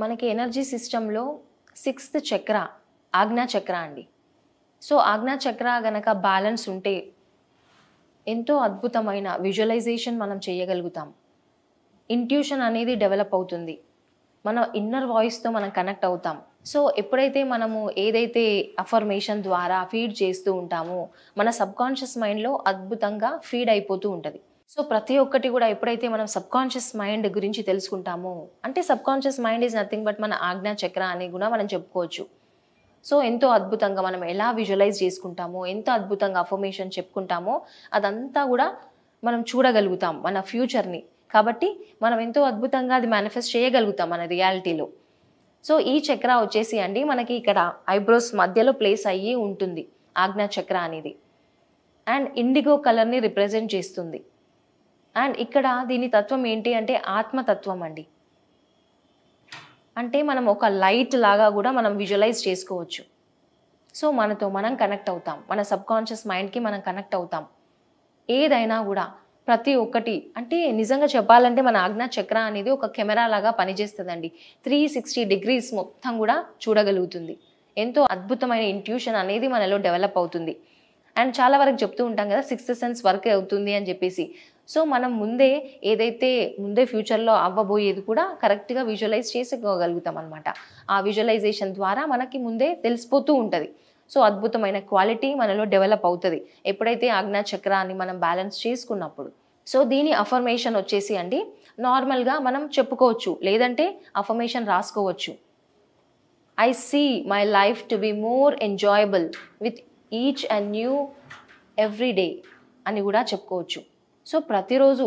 మనకి ఎనర్జీ సిస్టంలో 6th చక్ర ఆజ్ఞా చక్ర అండి. సో ఆజ్ఞా చక్ర గనక బ్యాలెన్స్ ఉంటే ఎంతో అద్భుతమైన విజువలైజేషన్ మనం చేయగలుగుతాం. ఇంట్యూషన్ అనేది డెవలప్ అవుతుంది. మన ఇన్నర్ వాయిస్తో మనం కనెక్ట్ అవుతాం. సో ఎప్పుడైతే మనము ఏదైతే అఫర్మేషన్ ద్వారా ఫీడ్ చేస్తూ ఉంటామో మన సబ్కాన్షియస్ మైండ్లో అద్భుతంగా ఫీడ్ అయిపోతూ ఉంటుంది. సో ప్రతి ఒక్కటి కూడా ఎప్పుడైతే మనం సబ్కాన్షియస్ మైండ్ గురించి తెలుసుకుంటామో, అంటే subconscious mind is nothing but మన ఆజ్ఞా చక్ర అని కూడా మనం చెప్పుకోవచ్చు. సో ఎంతో అద్భుతంగా మనం ఎలా విజువలైజ్ చేసుకుంటామో, ఎంత అద్భుతంగా అఫర్మేషన్ చెప్పుకుంటామో అదంతా కూడా మనం చూడగలుగుతాం మన ఫ్యూచర్ని. కాబట్టి మనం ఎంతో అద్భుతంగా అది మేనిఫెస్ట్ చేయగలుగుతాం మన రియాలిటీలో. సో ఈ చక్ర వచ్చేసి అండి మనకి ఇక్కడ ఐబ్రోస్ మధ్యలో ప్లేస్ అయ్యి ఉంటుంది ఆజ్ఞా చక్ర అనేది. అండ్ ఇండిగో కలర్ని రిప్రజెంట్ చేస్తుంది. అండ్ ఇక్కడ దీని తత్వం ఏంటి అంటే ఆత్మతత్వం అండి. అంటే మనం ఒక లైట్ లాగా కూడా మనం విజువలైజ్ చేసుకోవచ్చు. సో మనతో మనం కనెక్ట్ అవుతాం, మన సబ్కాన్షియస్ మైండ్కి మనం కనెక్ట్ అవుతాం. ఏదైనా కూడా ప్రతి ఒక్కటి అంటే నిజంగా చెప్పాలంటే మన ఆజ్ఞా చక్ర అనేది ఒక కెమెరా లాగా పనిచేస్తుందండి. 360 degrees మొత్తం కూడా చూడగలుగుతుంది. ఎంతో అద్భుతమైన ఇంట్యూషన్ అనేది మనలో డెవలప్ అవుతుంది. అండ్ చాలా వరకు చెప్తూ ఉంటాం కదా 6th సెన్స్ వర్క్ అవుతుంది అని చెప్పేసి. సో మనం ముందే ఫ్యూచర్లో అవ్వబోయేది కూడా కరెక్ట్గా విజువలైజ్ చేసుకోగలుగుతాం అనమాట. ఆ విజువలైజేషన్ ద్వారా మనకి ముందే తెలిసిపోతూ ఉంటుంది. సో అద్భుతమైన క్వాలిటీ మనలో డెవలప్ అవుతుంది ఎప్పుడైతే ఆజ్ఞా చక్రాన్ని మనం బ్యాలెన్స్ చేసుకున్నప్పుడు. సో దీని అఫర్మేషన్ వచ్చేసి అండి నార్మల్గా మనం చెప్పుకోవచ్చు, లేదంటే అఫర్మేషన్ రాసుకోవచ్చు. I see my life to be more enjoyable with each and new every day అని కూడా చెప్పుకోవచ్చు. సో ప్రతిరోజు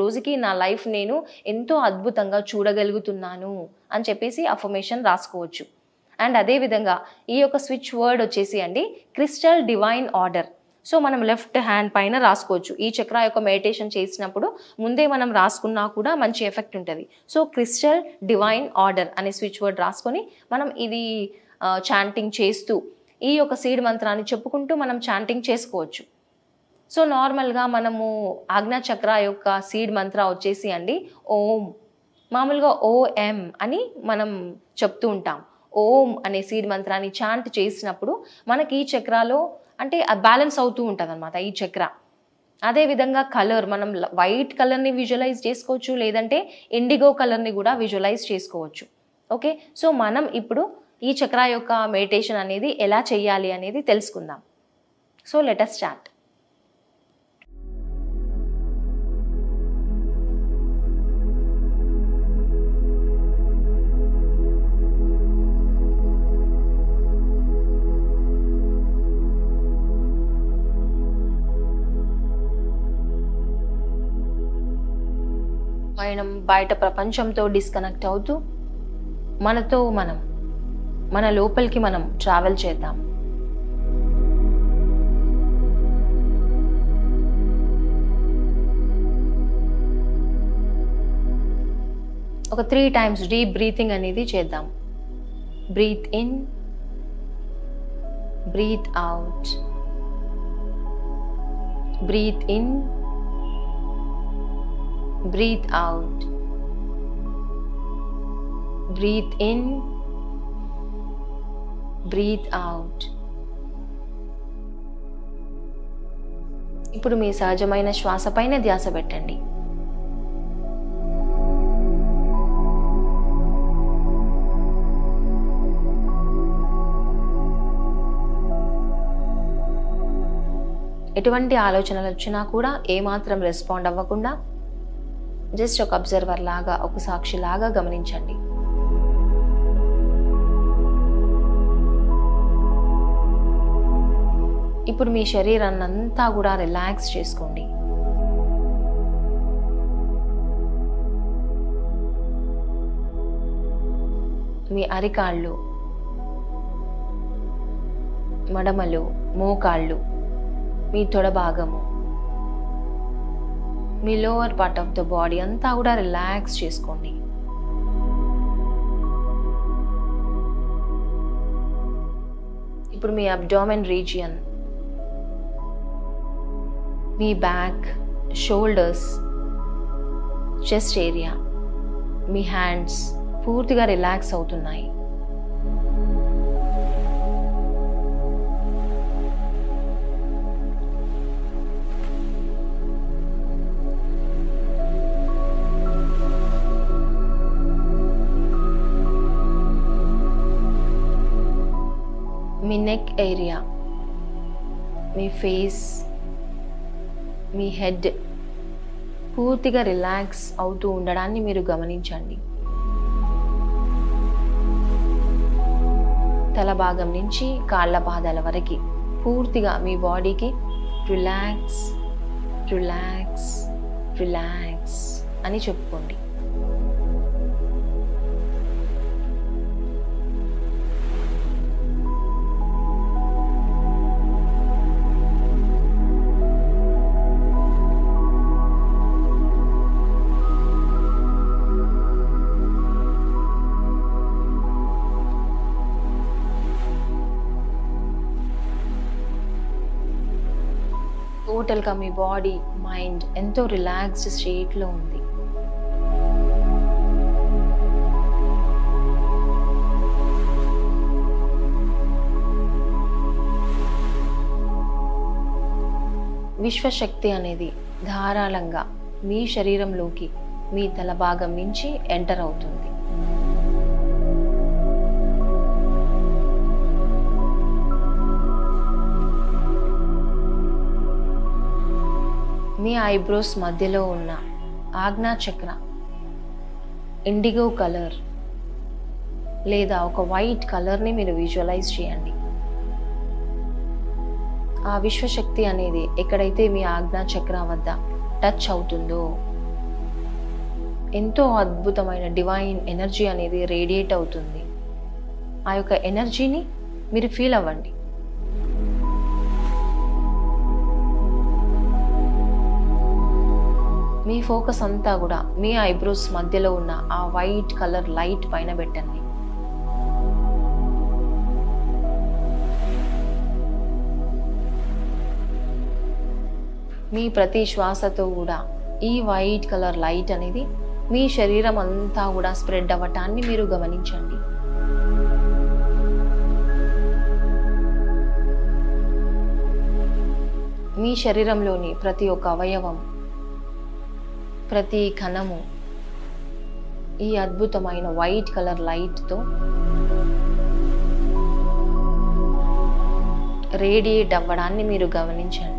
రోజుకి నా లైఫ్ నేను ఎంతో అద్భుతంగా చూడగలుగుతున్నాను అని చెప్పేసి అఫర్మేషన్ రాసుకోవచ్చు. అండ్ అదేవిధంగా ఈ యొక్క స్విచ్ వర్డ్ వచ్చేసి అండి క్రిస్టల్ డివైన్ ఆర్డర్. సో మనం లెఫ్ట్ హ్యాండ్ పైన రాసుకోవచ్చు. ఈ చక్ర యొక్క మెడిటేషన్ చేసినప్పుడు ముందే మనం రాసుకున్నా కూడా మంచి ఎఫెక్ట్ ఉంటుంది. సో క్రిస్టల్ డివైన్ ఆర్డర్ అనే స్విచ్ వర్డ్ రాసుకొని మనం ఇది చాంటింగ్ చేస్తూ ఈ యొక్క సీడ్ మంత్రాన్ని చెప్పుకుంటూ మనం చాంటింగ్ చేసుకోవచ్చు. సో నార్మల్గా మనము ఆజ్ఞా చక్ర యొక్క సీడ్ మంత్ర వచ్చేసి అండి ఓం, మామూలుగా ఓఎం అని మనం చెప్తూ ఉంటాం. ఓం అనే సీడ్ మంత్రాన్ని చాంట్ చేసినప్పుడు మనకి ఈ చక్రాలో అంటే బ్యాలెన్స్ అవుతూ ఉంటుంది అనమాట ఈ చక్ర. అదేవిధంగా కలర్ మనం వైట్ కలర్ని విజువలైజ్ చేసుకోవచ్చు, లేదంటే ఇండిగో కలర్ని కూడా విజువలైజ్ చేసుకోవచ్చు. ఓకే, సో మనం ఇప్పుడు ఈ చక్ర యొక్క మెడిటేషన్ అనేది ఎలా చేయాలి అనేది తెలుసుకుందాం. So let us start. మనం బయట ప్రపంచంతో డిస్కనెక్ట్ అవుతూ మన లోపలికి మనం ట్రావెల్ చేద్దాం. ఒక 3 times డీప్ బ్రీతింగ్ అనేది చేద్దాం. Breathe in, breathe out, breathe in, breathe out, breathe in, breathe out. ఇప్పుడు మీ సహజమైన శ్వాస పైన ధ్యాస పెట్టండి. ఎటువంటి ఆలోచనలు వచ్చినా కూడా ఏమాత్రం రెస్పాండ్ అవ్వకుండా జస్ట్ ఒక అబ్జర్వర్ లాగా, ఒక సాక్షి లాగా గమనించండి. ఇప్పుడు మీ శరీరాన్ని అంతా కూడా రిలాక్స్ చేసుకోండి. మీ అరికాళ్ళు, మడమలు, మోకాళ్ళు, మీ తొడ భాగము, మీ lower part of the body అంతా కూడా రిలాక్స్ చేసుకోండి. ఇప్పుడు మీ అబ్డామెన్ రీజియన్, మీ బ్యాక్, షోల్డర్స్, చెస్ట్ ఏరియా, మీ హ్యాండ్స్, పూర్తిగా రిలాక్స్ అవుతున్నాయి. మీ నెక్ ఏరియా, మీ ఫేస్, మీ హెడ్ పూర్తిగా రిలాక్స్ అవుతూ ఉండడాన్ని మీరు గమనించండి. తల భాగం నుంచి కాళ్ళ పాదాల వరకు పూర్తిగా మీ బాడీకి రిలాక్స్ రిలాక్స్ రిలాక్స్ అని చెప్పుకోండి. టోటల్గా మీ బాడీ, మైండ్ ఎంతో రిలాక్స్డ్ స్టేట్లో ఉంది. విశ్వశక్తి అనేది ధారాళంగా మీ శరీరంలోకి మీ తల భాగం నుంచి ఎంటర్ అవుతుంది. మీ ఐబ్రోస్ మధ్యలో ఉన్న ఆజ్ఞా చక్ర ఇండిగో కలర్ లేదా ఒక వైట్ కలర్ని మీరు విజువలైజ్ చేయండి. ఆ విశ్వశక్తి అనేది ఎక్కడైతే మీ ఆజ్ఞా చక్ర వద్ద టచ్ అవుతుందో ఎంతో అద్భుతమైన డివైన్ ఎనర్జీ అనేది రేడియేట్ అవుతుంది. ఆ యొక్క ఎనర్జీని మీరు ఫీల్ అవ్వండి. మీ ఫోకస్ అంతా కూడా మీ ఐబ్రోస్ మధ్యలో ఉన్న ఆ వైట్ కలర్ లైట్ పైన పెట్టండి. మీ ప్రతి శ్వాసతో కూడా ఈ వైట్ కలర్ లైట్ అనేది మీ శరీరం అంతా కూడా స్ప్రెడ్ అవ్వటాన్ని మీరు గమనించండి. మీ శరీరంలోని ప్రతి ఒక్క అవయవం, ప్రతి కణము ఈ అద్భుతమైన వైట్ కలర్ లైట్తో రేడియేట్ అవ్వడాన్ని మీరు గమనించండి.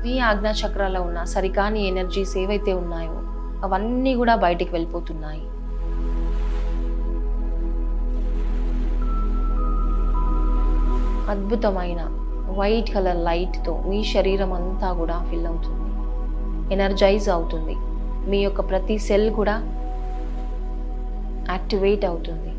మీ ఆజ్ఞా చక్రాల్లో ఉన్న సరికాని ఎనర్జీస్ ఏవైతే ఉన్నాయో అవన్నీ కూడా బయటికి వెళ్ళిపోతున్నాయి. అద్భుతమైన వైట్ కలర్ లైట్తో మీ శరీరం అంతా కూడా ఫిల్ అవుతుంది, ఎనర్జైజ్ అవుతుంది. మీ యొక్క ప్రతి సెల్ కూడా యాక్టివేట్ అవుతుంది.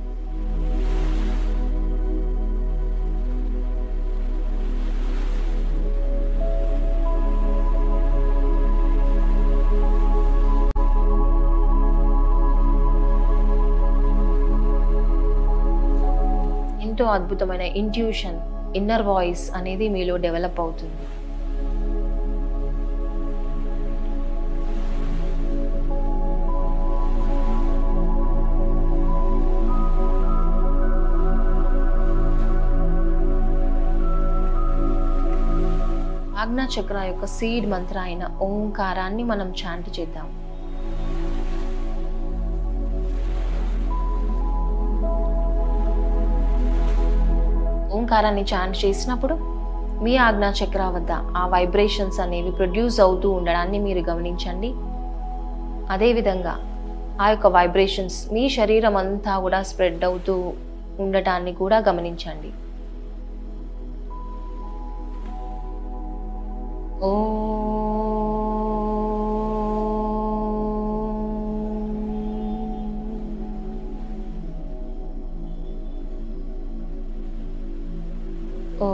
ఎంతో అద్భుతమైన ఇంట్యూషన్, ఇన్నర్ వాయిస్ అనేది మీలో డెవలప్ అవుతుంది. ఆజ్ఞా చక్ర యొక్క సీడ్ మంత్ర అయిన ఓంకారాన్ని మనం చాంట్ చేద్దాం. ఓంకారాన్ని చాంట్ చేసినప్పుడు మీ ఆజ్ఞా చక్ర వద్ద ఆ వైబ్రేషన్స్ అనేవి ప్రొడ్యూస్ అవుతూ ఉండడాన్ని మీరు గమనించండి. అదేవిధంగా ఆ యొక్క వైబ్రేషన్స్ మీ శరీరం అంతా కూడా స్ప్రెడ్ అవుతూ ఉండటాన్ని కూడా గమనించండి. ఓ ఓ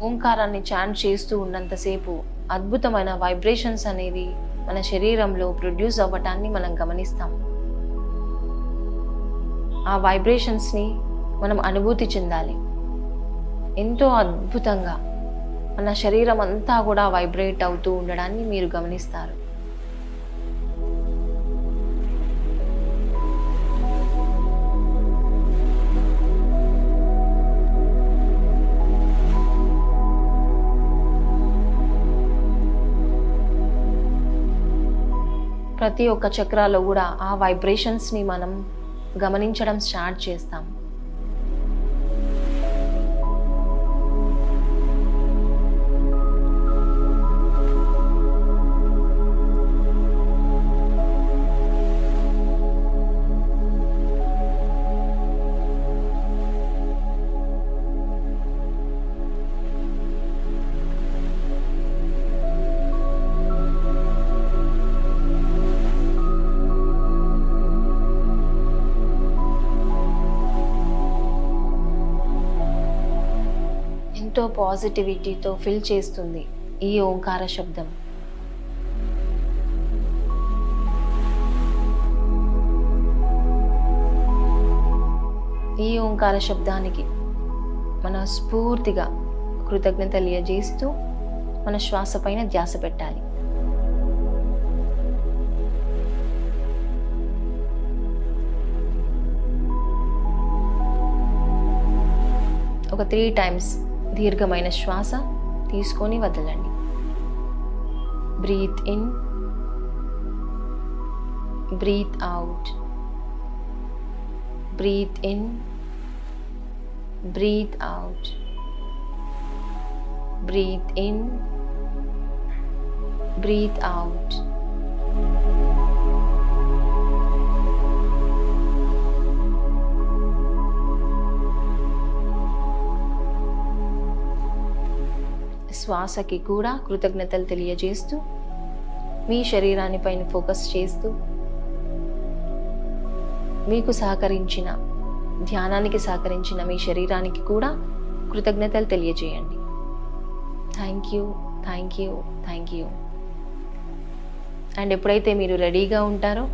ఓంకారాన్ని చాంట్ చేస్తూ ఉన్నంతసేపు అద్భుతమైన వైబ్రేషన్స్ అనేవి మన శరీరంలో ప్రొడ్యూస్ అవ్వటాన్ని మనం గమనిస్తాం. ఆ వైబ్రేషన్స్ని మనం అనుభూతి చెందాలి. ఎంతో అద్భుతంగా మన శరీరం అంతా కూడా వైబ్రేట్ అవుతూ ఉండడాన్ని మీరు గమనిస్తారు. ప్రతి ఒక్క చక్రాలో కూడా ఆ వైబ్రేషన్స్ని మనం గమనించడం స్టార్ట్ చేస్తాం. ఎంతో పాజిటివిటీతో ఫిల్ చేస్తుంది ఈ ఓంకార శబ్దం. ఈ ఓంకార శబ్దానికి మన స్ఫూర్తిగా కృతజ్ఞత తెలియజేస్తూ మన శ్వాస పైన ధ్యాస పెట్టాలి. ఒక 3 times దీర్ఘమైన శ్వాస తీసుకొని వదలండి. Breathe in, breathe out, breathe in, breathe out, breathe in, breathe out. శ్వాసకి కూడా కృతజ్ఞతలు తెలియజేస్తూ మీ శరీరాన్ని పైన ఫోకస్ చేస్తూ మీకు సహకరించిన ధ్యానానికి సహకరించిన మీ శరీరానికి కూడా కృతజ్ఞతలు తెలియజేయండి. Thank you, thank you, thank you. And ఎప్పుడైతే మీరు రెడీగా ఉంటారో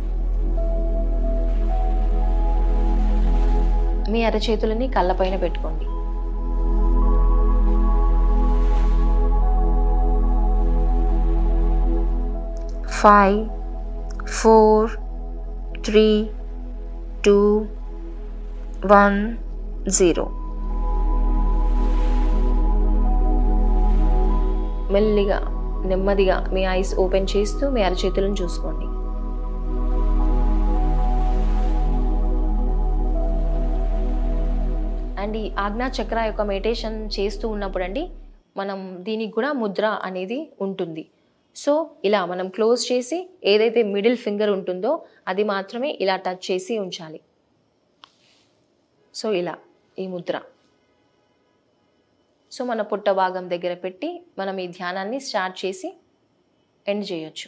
మీ అరచేతులని కళ్ళపైన పెట్టుకోండి. Five, 4, 3, 2, 1, 0. మెల్లిగా నెమ్మదిగా మీ ఐస్ ఓపెన్ చేస్తూ మీ అరచేతులను చూసుకోండి. అండ్ ఈ ఆజ్ఞా చక్ర యొక్క మెడిటేషన్ చేస్తూ ఉన్నప్పుడు అండి మనం దీనికి కూడా ముద్ర అనేది ఉంటుంది. సో ఇలా మనం క్లోజ్ చేసి ఏదైతే మిడిల్ ఫింగర్ ఉంటుందో అది మాత్రమే ఇలా టచ్ చేసి ఉంచాలి. సో ఇలా ఈ ముద్ర సో మన పుట్ట భాగం దగ్గర పెట్టి మనం ఈ ధ్యానాన్ని స్టార్ట్ చేసి ఎండ్ చేయొచ్చు.